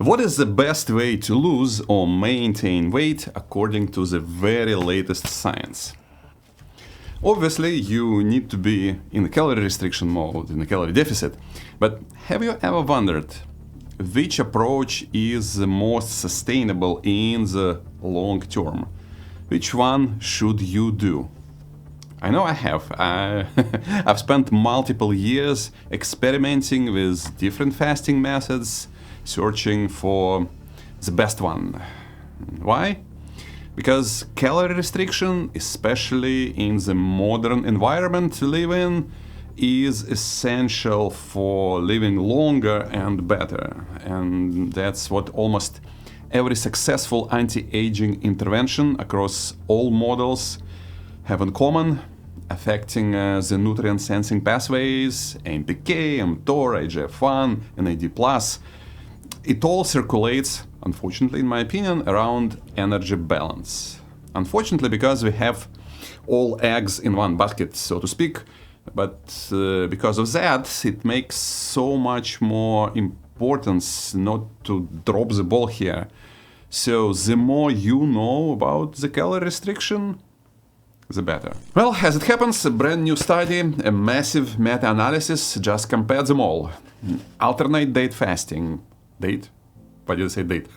What is the best way to lose or maintain weight according to the very latest science? Obviously, you need to be in the calorie restriction mode, in the calorie deficit, but have you ever wondered which approach is the most sustainable in the long term? Which one should you do? I know I have. I've spent multiple years experimenting with different fasting methods, searching for the best one. Why? Because calorie restriction, especially in the modern environment we live in, is essential for living longer and better. And that's what almost every successful anti-aging intervention across all models have in common, affecting the nutrient sensing pathways, AMPK, mTOR, IGF-1, NAD+. It all circulates, unfortunately in my opinion, around energy balance. Unfortunately, because we have all eggs in one basket, so to speak, but because of that, it makes so much more importance not to drop the ball here. So the more you know about the calorie restriction, the better. Well, as it happens, a brand new study, a massive meta-analysis, just compared them all. Alternate date fasting. Date? Why did I say date?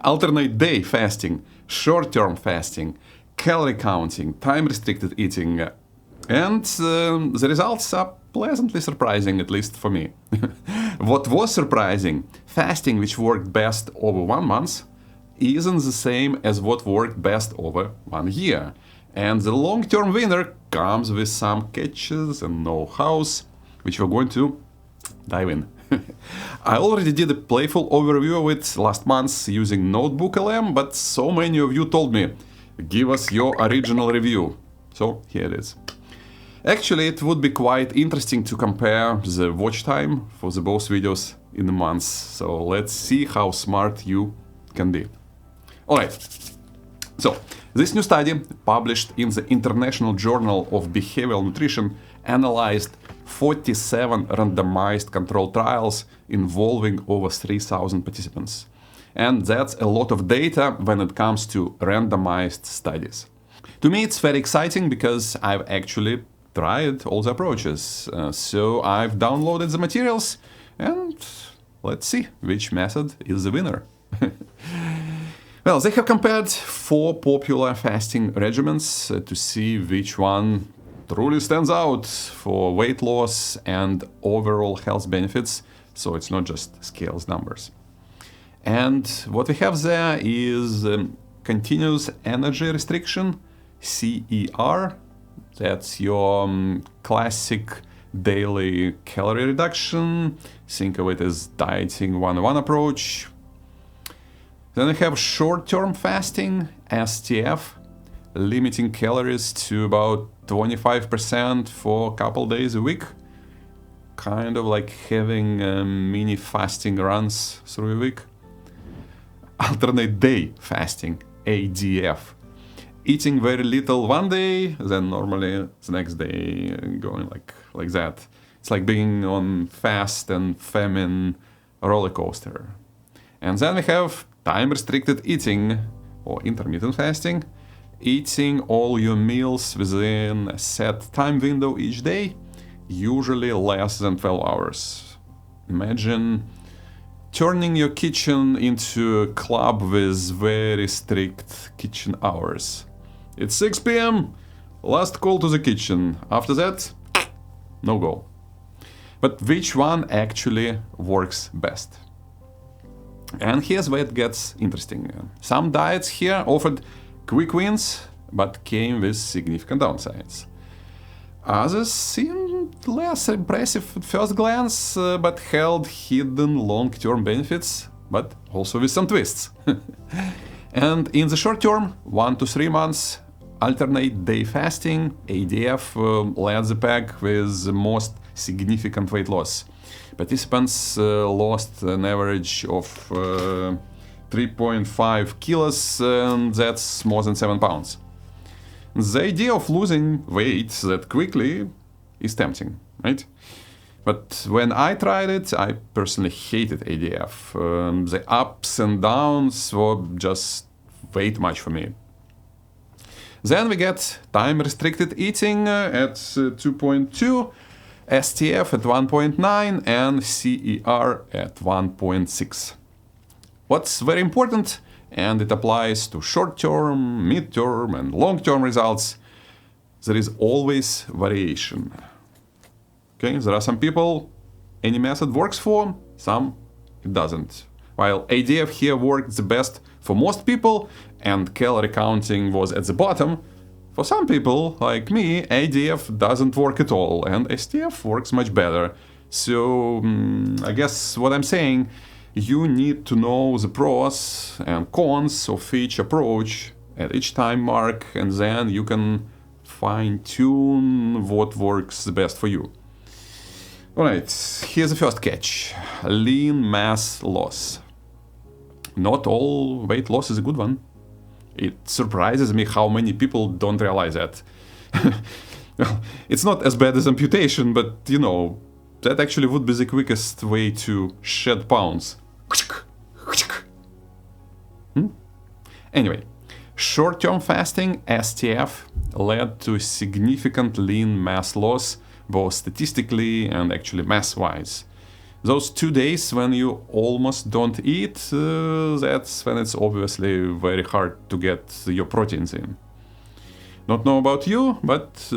Alternate day fasting, short-term fasting, calorie counting, time-restricted eating. And the results are pleasantly surprising, at least for me. What was surprising, fasting which worked best over 1 month isn't the same as what worked best over 1 year. And the long-term winner comes with some catches and know-hows, which we're going to dive in. I already did a playful overview of it last month using Notebook LM, but so many of you told me, give us your original review. So here it is. Actually, it would be quite interesting to compare the watch time for the both videos in the months. So let's see how smart you can be. Alright, so this new study, published in the International Journal of Behavioral Nutrition, analyzed 47 randomized control trials involving over 3,000 participants. And that's a lot of data when it comes to randomized studies. To me, it's very exciting because I've actually tried all the approaches. So I've downloaded the materials and let's see which method is the winner. Well, they have compared 4 popular fasting regimens to see which one truly stands out for weight loss and overall health benefits, so it's not just scales numbers. And what we have there is continuous energy restriction, CER. That's your classic daily calorie reduction. Think of it as dieting 101 approach. Then we have short-term fasting, STF, limiting calories to about 25% for a couple days a week. Kind of like having mini fasting runs through a week. Alternate day fasting, ADF. Eating very little one day, then normally the next day going like that. It's like being on fast and famine roller coaster. And then we have time-restricted eating, or intermittent fasting, eating all your meals within a set time window each day, usually less than 12 hours. Imagine turning your kitchen into a club with very strict kitchen hours. It's 6 p.m., last call to the kitchen. After that, no go. But which one actually works best? And here's where it gets interesting. Some diets here offered quick wins, but came with significant downsides. Others seemed less impressive at first glance, but held hidden long-term benefits, but also with some twists. And in the short term, 1 to 3 months, alternate day fasting, ADF, led the pack with the most significant weight loss. Participants lost an average of 3.5 kilos, and that's more than 7 pounds. The idea of losing weight that quickly is tempting, right? But when I tried it, I personally hated ADF. The ups and downs were just way too much for me. Then we get time-restricted eating at 2.2, STF at 1.9, and CER at 1.6. What's very important, and it applies to short-term, mid-term, and long-term results, there is always variation. Okay, there are some people any method works for, some it doesn't. While ADF here worked the best for most people and calorie counting was at the bottom, for some people, like me, ADF doesn't work at all and STF works much better. So I guess what I'm saying, you need to know the pros and cons of each approach at each time mark, and then you can fine-tune what works the best for you. Alright, here's the first catch. Lean mass loss. Not all weight loss is a good one. It surprises me how many people don't realize that. Well, it's not as bad as amputation, but you know, that actually would be the quickest way to shed pounds. Anyway, short-term fasting, STF, led to significant lean mass loss, both statistically and actually mass-wise. Those 2 days when you almost don't eat, that's when it's obviously very hard to get your proteins in. Not know about you, but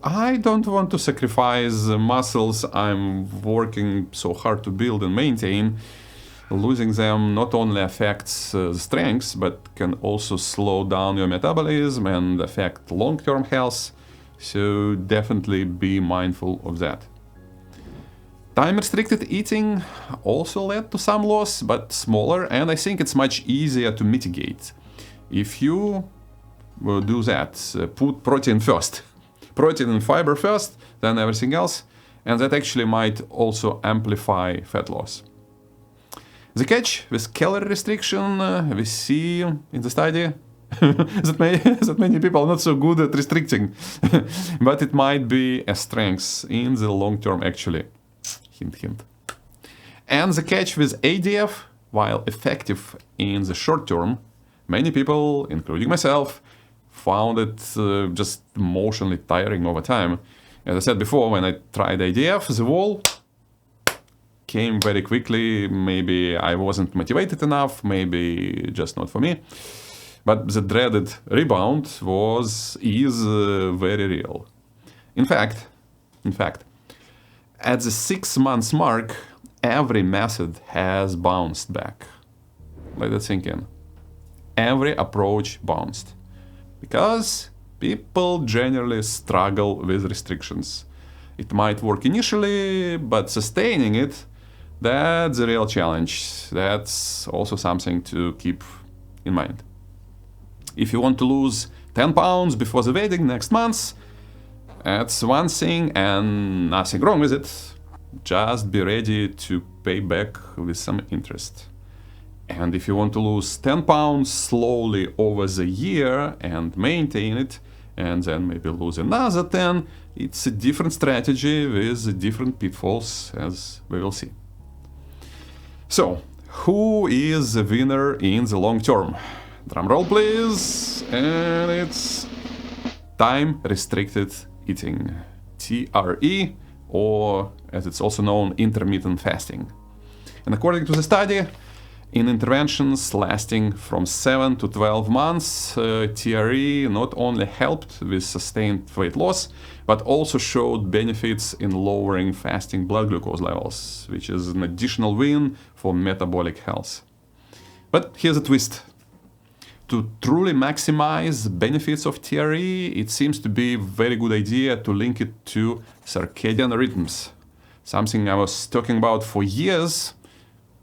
I don't want to sacrifice the muscles I'm working so hard to build and maintain. Losing them not only affects the strength, but can also slow down your metabolism and affect long-term health. So definitely be mindful of that. Time-restricted eating also led to some loss, but smaller, and I think it's much easier to mitigate. If you do that, put protein first. Protein and fiber first, then everything else, and that actually might also amplify fat loss. The catch with calorie restriction, we see in the study that many people are not so good at restricting, but it might be a strength in the long term actually. Hint, hint. And the catch with ADF, while effective in the short term, many people, including myself, found it just emotionally tiring over time. As I said before, when I tried ADF, the wall came very quickly. Maybe I wasn't motivated enough, maybe just not for me. But the dreaded rebound is very real. In fact, at the 6 months mark, every method has bounced back. Let that sink in. Every approach bounced. Because people generally struggle with restrictions. It might work initially, but sustaining it, that's a real challenge. That's also something to keep in mind. If you want to lose 10 pounds before the wedding next month, that's one thing and nothing wrong with it. Just be ready to pay back with some interest. And if you want to lose 10 pounds slowly over the year and maintain it, and then maybe lose another 10, it's a different strategy with different pitfalls, as we will see. So, who is the winner in the long term? Drum roll please, and it's time-restricted eating, TRE, or as it's also known, intermittent fasting. And according to the study, in interventions lasting from 7 to 12 months, TRE not only helped with sustained weight loss, but also showed benefits in lowering fasting blood glucose levels, which is an additional win for metabolic health. But here's a twist. To truly maximize the benefits of TRE, it seems to be a very good idea to link it to circadian rhythms, something I was talking about for years,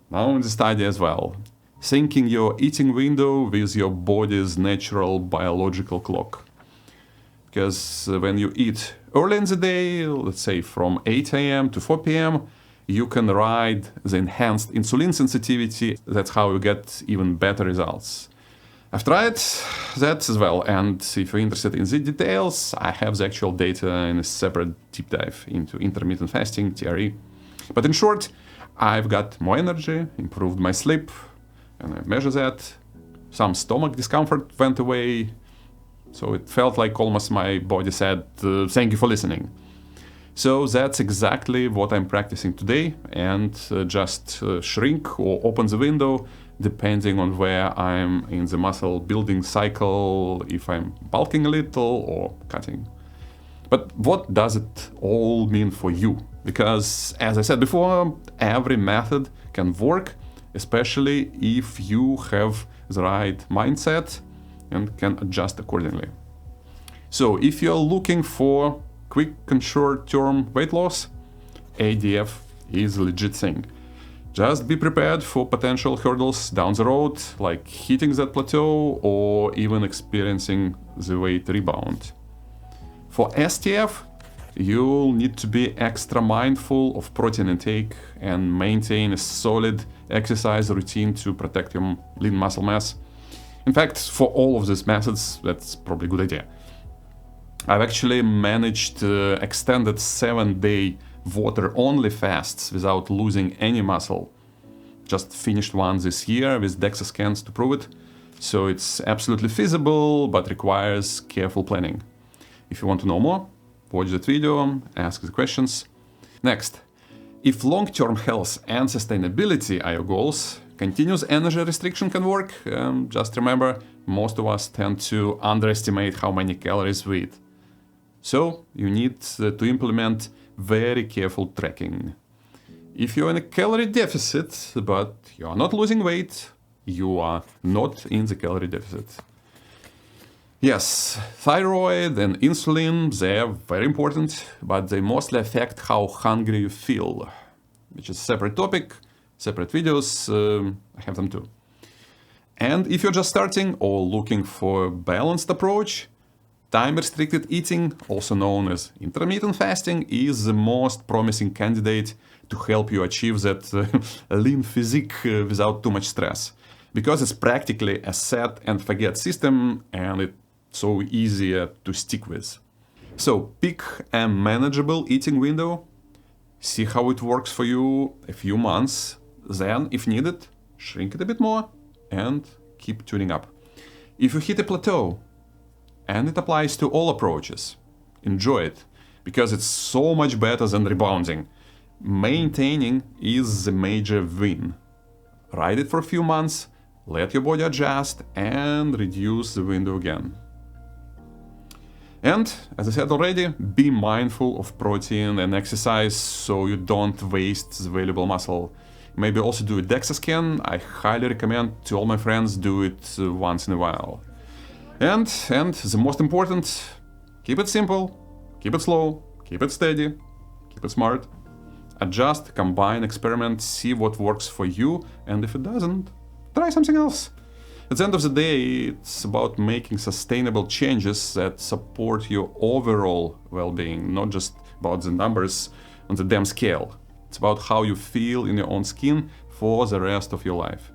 now in the study as well. Syncing your eating window with your body's natural biological clock. Because when you eat early in the day, let's say from 8 a.m. to 4 p.m., you can ride the enhanced insulin sensitivity. That's how you get even better results. I've tried that as well, and if you're interested in the details, I have the actual data in a separate deep dive into intermittent fasting theory. But in short, I've got more energy, improved my sleep, and I measure that. Some stomach discomfort went away, so it felt like almost my body said, thank you for listening. So that's exactly what I'm practicing today, and just shrink or open the window depending on where I'm in the muscle building cycle, if I'm bulking a little or cutting. But what does it all mean for you? Because, as I said before, every method can work, especially if you have the right mindset and can adjust accordingly. So if you're looking for quick and short-term weight loss, ADF is a legit thing. Just be prepared for potential hurdles down the road, like hitting that plateau or even experiencing the weight rebound. For STF, you'll need to be extra mindful of protein intake and maintain a solid exercise routine to protect your lean muscle mass. In fact, for all of these methods, that's probably a good idea. I've actually managed extended 7-day water-only fasts without losing any muscle. Just finished one this year with DEXA scans to prove it. So it's absolutely feasible, but requires careful planning. If you want to know more, watch that video, ask the questions. Next, if long-term health and sustainability are your goals, continuous energy restriction can work. Just remember, most of us tend to underestimate how many calories we eat. So you need to implement very careful tracking. If you're in a calorie deficit, but you are not losing weight, you are not in the calorie deficit. Yes, thyroid and insulin, they're very important, but they mostly affect how hungry you feel, which is a separate topic, separate videos, I have them too. And if you're just starting or looking for a balanced approach, time-restricted eating, also known as intermittent fasting, is the most promising candidate to help you achieve that lean physique without too much stress. Because it's practically a set and forget system, and it's so easier to stick with. So pick a manageable eating window, see how it works for you a few months, then, if needed, shrink it a bit more and keep tuning up. If you hit a plateau, and it applies to all approaches, enjoy it, because it's so much better than rebounding. Maintaining is the major win. Ride it for a few months, let your body adjust, and reduce the window again. And, as I said already, be mindful of protein and exercise so you don't waste the valuable muscle. Maybe also do a DEXA scan. I highly recommend to all my friends do it once in a while. And the most important, keep it simple, keep it slow, keep it steady, keep it smart. Adjust, combine, experiment, see what works for you, and if it doesn't, try something else. At the end of the day, it's about making sustainable changes that support your overall well-being, not just about the numbers on the damn scale. It's about how you feel in your own skin for the rest of your life.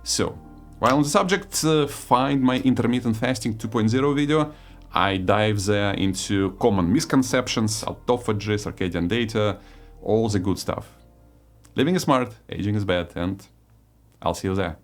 So, while on the subject, find my intermittent fasting 2.0 video. I dive there into common misconceptions, autophagy, circadian data, all the good stuff. Living is smart, aging is bad, and I'll see you there.